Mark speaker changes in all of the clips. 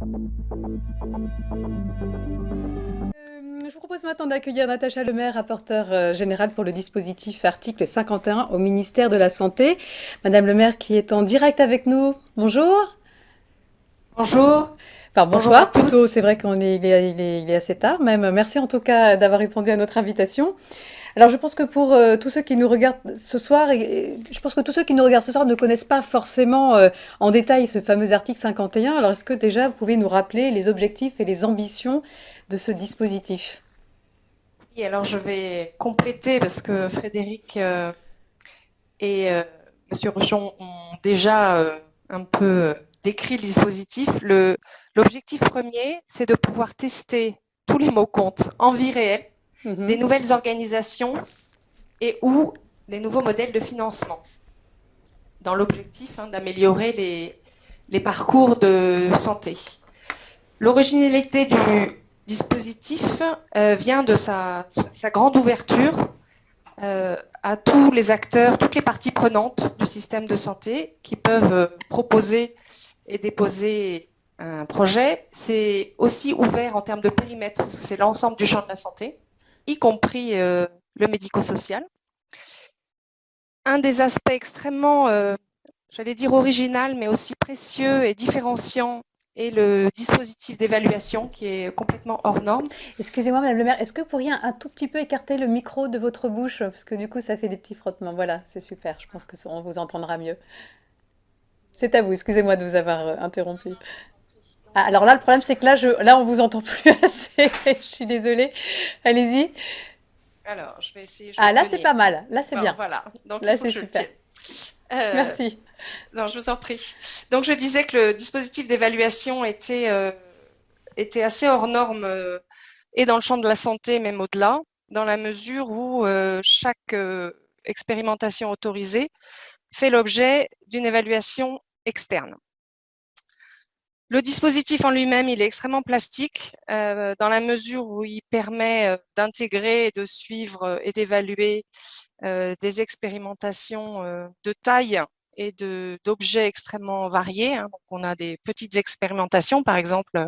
Speaker 1: Je vous propose maintenant d'accueillir Natacha Lemaire, rapporteure générale pour le dispositif article 51 au ministère de la Santé. Madame Lemaire qui est en direct avec nous. Bonjour.
Speaker 2: Bonjour,
Speaker 1: Enfin,
Speaker 2: bonjour à
Speaker 1: bonsoir plutôt,
Speaker 2: tous.
Speaker 1: c'est vrai qu'il est assez tard même. Merci en tout cas d'avoir répondu à notre invitation. Alors je pense que pour tous ceux qui nous regardent ce soir, je pense que tous ceux qui nous regardent ce soir ne connaissent pas forcément en détail ce fameux article 51. Alors est-ce que déjà vous pouvez nous rappeler les objectifs et les ambitions de ce dispositif?
Speaker 2: Et alors je vais compléter parce que Frédéric et Monsieur Rochon ont déjà un peu décrit le dispositif. L'objectif premier, c'est de pouvoir tester tous les mots comptes en vie réelle, des
Speaker 1: Mhm.
Speaker 2: nouvelles organisations et ou des nouveaux modèles de financement, dans l'objectif d'améliorer les parcours de santé. L'originalité du dispositif vient de sa grande ouverture à tous les acteurs, toutes les parties prenantes du système de santé qui peuvent proposer et déposer un projet. C'est aussi ouvert en termes de périmètre, parce que c'est l'ensemble du champ de la santé, y compris le médico-social. Un des aspects extrêmement, j'allais dire original, mais aussi précieux et différenciant est le dispositif d'évaluation qui est complètement hors norme.
Speaker 1: Excusez-moi, Madame le maire, est-ce que vous pourriez un tout petit peu écarter le micro de votre bouche? Parce que du coup, ça fait des petits frottements. Voilà, c'est super. Je pense que on vous entendra mieux. C'est à vous. Excusez-moi de vous avoir interrompu.
Speaker 2: Non, je vous en prie.
Speaker 1: Ah,
Speaker 2: Donc,
Speaker 1: alors là, le problème, c'est que là, on vous entend plus assez. Je suis désolée. Allez-y.
Speaker 2: alors, je vais essayer, je vais
Speaker 1: Ah, là, c'est
Speaker 2: tenir.
Speaker 1: pas mal. Là, c'est
Speaker 2: Bon,
Speaker 1: bien.
Speaker 2: voilà, donc il
Speaker 1: Là,
Speaker 2: faut
Speaker 1: c'est
Speaker 2: que je le
Speaker 1: super.
Speaker 2: tienne. Euh,
Speaker 1: Merci.
Speaker 2: non, je vous en prie. Donc, je disais que le dispositif d'évaluation était assez hors norme et dans le champ de la santé, même au-delà, dans la mesure où chaque expérimentation autorisée fait l'objet d'une évaluation externe. Le dispositif en lui-même, il est extrêmement plastique dans la mesure où il permet d'intégrer, de suivre et d'évaluer des expérimentations de taille et d'objets extrêmement variés. Hein. Donc, on a des petites expérimentations, par exemple,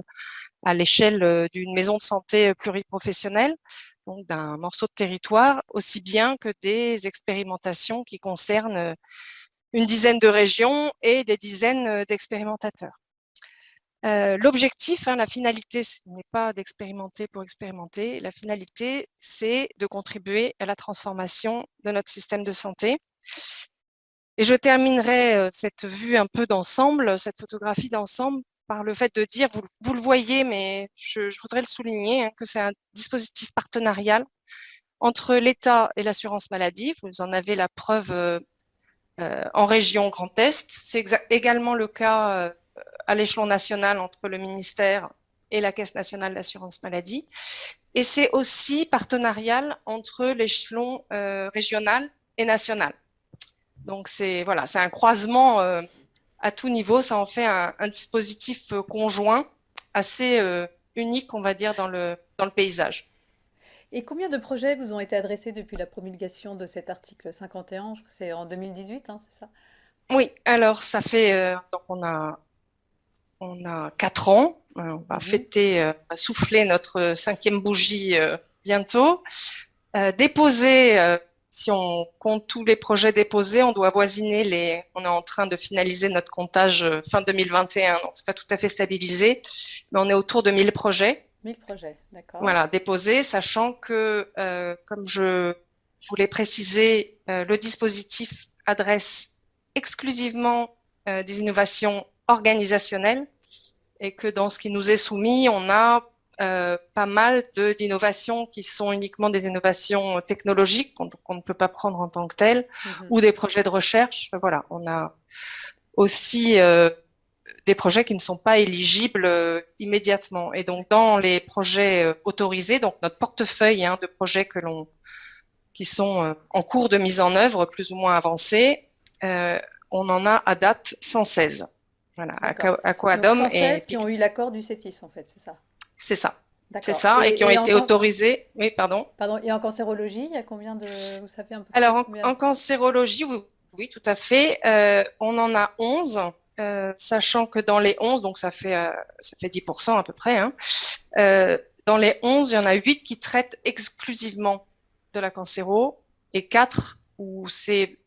Speaker 2: à l'échelle d'une maison de santé pluriprofessionnelle, donc d'un morceau de territoire, aussi bien que des expérimentations qui concernent une dizaine de régions et des dizaines d'expérimentateurs. L'objectif, la finalité, ce n'est pas d'expérimenter pour expérimenter. La finalité, c'est de contribuer à la transformation de notre système de santé. Et je terminerai cette vue un peu d'ensemble, cette photographie d'ensemble, par le fait de dire, vous le voyez, mais je voudrais le souligner, que c'est un dispositif partenarial entre l'État et l'assurance maladie. Vous en avez la preuve en région Grand Est. C'est également le cas à l'échelon national entre le ministère et la Caisse nationale d'assurance maladie. Et c'est aussi partenarial entre l'échelon régional et national. Donc c'est voilà, c'est un croisement à tout niveau. Ça en fait un dispositif conjoint assez unique, on va dire, dans le paysage.
Speaker 1: Et combien de projets vous ont été adressés depuis la promulgation de cet article 51? Je crois que c'est en 2018, hein, c'est ça?
Speaker 2: Oui, alors ça fait donc on a 4 ans. On va
Speaker 1: Mhm.
Speaker 2: fêter, on va souffler notre cinquième bougie bientôt. Déposer, si on compte tous les projets déposés, on doit avoisiner on est en train de finaliser notre comptage fin 2021, donc c'est pas tout à fait stabilisé, mais on est autour de 1000 projets.
Speaker 1: 1000 projets, d'accord.
Speaker 2: Voilà, déposés, sachant que, comme je voulais préciser, le dispositif adresse exclusivement des innovations organisationnelles et que dans ce qui nous est soumis, on a pas mal d'innovations qui sont uniquement des innovations technologiques qu'on ne peut pas prendre en tant que telles,
Speaker 1: Mhm.
Speaker 2: ou des projets de recherche. Enfin, voilà, on a aussi des projets qui ne sont pas éligibles immédiatement. Et donc, dans les projets autorisés, donc notre portefeuille de projets qui sont en cours de mise en œuvre, plus ou moins avancés, on en a à date 116. Voilà,
Speaker 1: D'accord. Donc
Speaker 2: Aquadom et
Speaker 1: 116 qui ont eu l'accord du CETIS, en fait, c'est ça?
Speaker 2: c'est ça. C'est
Speaker 1: D'accord.
Speaker 2: ça, et qui ont été autorisés. Oui, pardon.
Speaker 1: Pardon, et en cancérologie, il y a combien de... Vous savez à peu près
Speaker 2: Alors,
Speaker 1: combien?
Speaker 2: en cancérologie, oui, oui, tout à fait. On en a 11 sachant que dans les 11, donc ça fait 10% à peu près, hein, dans les 11, il y en a 8 qui traitent exclusivement de la cancéro et 4 où c'est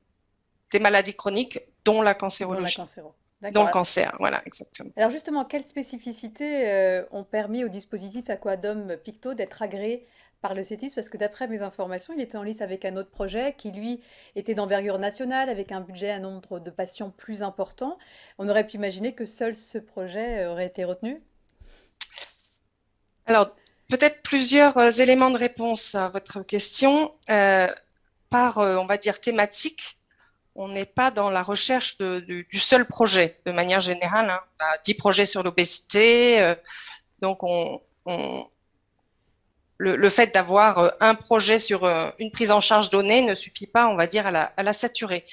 Speaker 2: des maladies chroniques, dont la
Speaker 1: Dans la
Speaker 2: cancérologie,
Speaker 1: cancéro.
Speaker 2: dont
Speaker 1: D'accord.
Speaker 2: le cancer, voilà, exactement.
Speaker 1: Alors justement, quelles spécificités ont permis au dispositif Aquadome Picto d'être agréé par le CETIS? Parce que d'après mes informations, il était en lice avec un autre projet qui, lui, était d'envergure nationale, avec un budget, un nombre de patients plus important. On aurait pu imaginer que seul ce projet aurait été retenu.
Speaker 2: Alors, peut-être plusieurs éléments de réponse à votre question. Par, on va dire, thématique, on n'est pas dans la recherche du seul projet. De manière générale, hein, on a 10 projets sur l'obésité. Donc, le fait d'avoir un projet sur une prise en charge donnée ne suffit pas, on va dire, à la saturer.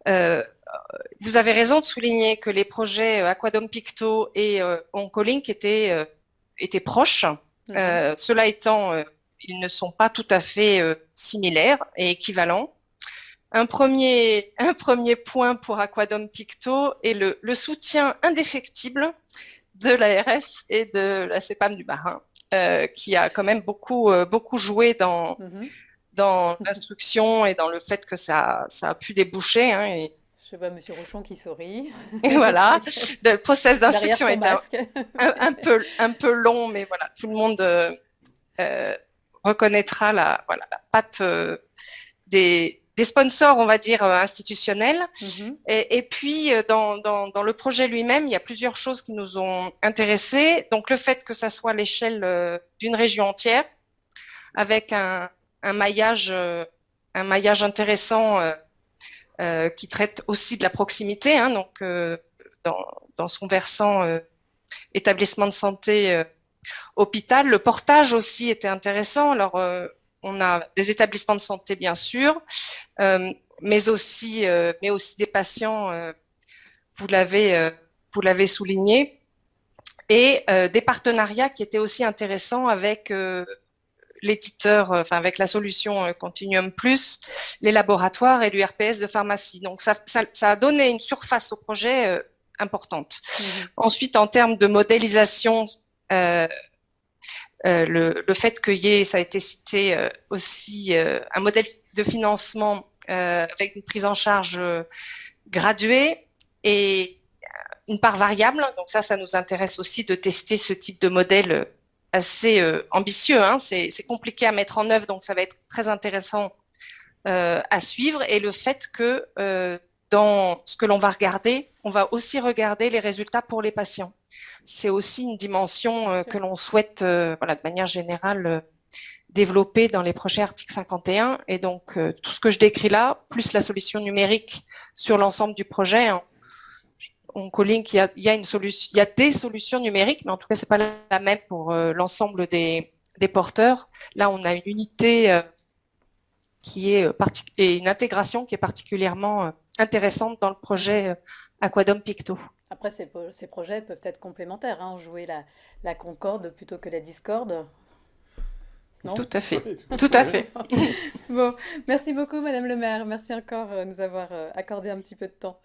Speaker 2: Vous avez raison de souligner que les projets Aquadome Picto et Oncolink étaient proches. Cela étant, ils ne sont pas tout à fait similaires et équivalents. Un premier point pour Aquadome Picto est le soutien indéfectible de l'ARS et de la CEPAM du Bas-Rhin, qui a quand même beaucoup joué dans
Speaker 1: Mhm.
Speaker 2: l'instruction et dans le fait que ça a pu déboucher. Hein,
Speaker 1: Je vois Monsieur Rochon qui sourit
Speaker 2: et voilà, le process
Speaker 1: derrière
Speaker 2: d'instruction
Speaker 1: son
Speaker 2: était
Speaker 1: masque.
Speaker 2: un peu long, mais voilà, tout le monde reconnaîtra voilà, la patte des sponsors, on va dire, institutionnels.
Speaker 1: Mhm.
Speaker 2: Et puis, dans le projet lui-même, il y a plusieurs choses qui nous ont intéressés. Donc, le fait que ça soit à l'échelle d'une région entière, avec un maillage intéressant qui traite aussi de la proximité, hein, donc dans son versant établissement de santé, hôpital. Le portage aussi était intéressant. Alors, on a des établissements de santé, bien sûr, mais aussi des patients, vous l'avez souligné, et des partenariats qui étaient aussi intéressants avec l'éditeur, enfin avec la solution Continuum Plus, les laboratoires et l'URPS de pharmacie. Donc ça a donné une surface au projet importante.
Speaker 1: Mhm.
Speaker 2: Ensuite, en termes de modélisation, le fait qu'il y ait, ça a été cité aussi, un modèle de financement avec une prise en charge graduée et une part variable. Donc ça nous intéresse aussi de tester ce type de modèle assez ambitieux. Hein. C'est compliqué à mettre en œuvre, donc ça va être très intéressant à suivre. Et le fait que dans ce que l'on va regarder, on va aussi regarder les résultats pour les patients. C'est aussi une dimension que l'on souhaite, voilà, de manière générale, développer dans les prochains articles 51. Et donc, tout ce que je décris là, plus la solution numérique sur l'ensemble du projet, hein, Oncolink, il y a une solution, il y a des solutions numériques, mais en tout cas, c'est pas la même pour l'ensemble des porteurs. Là, on a une unité qui est et une intégration qui est particulièrement intéressante dans le projet Aquadome Picto.
Speaker 1: Après, ces projets peuvent être complémentaires, hein, jouer la concorde plutôt que la discorde, non?
Speaker 2: Tout à fait,
Speaker 3: Oui, tout à
Speaker 2: tout
Speaker 3: fait,
Speaker 2: à
Speaker 3: oui.
Speaker 2: fait.
Speaker 1: Bon, merci beaucoup, Madame le maire. Merci encore de nous avoir accordé un petit peu de temps.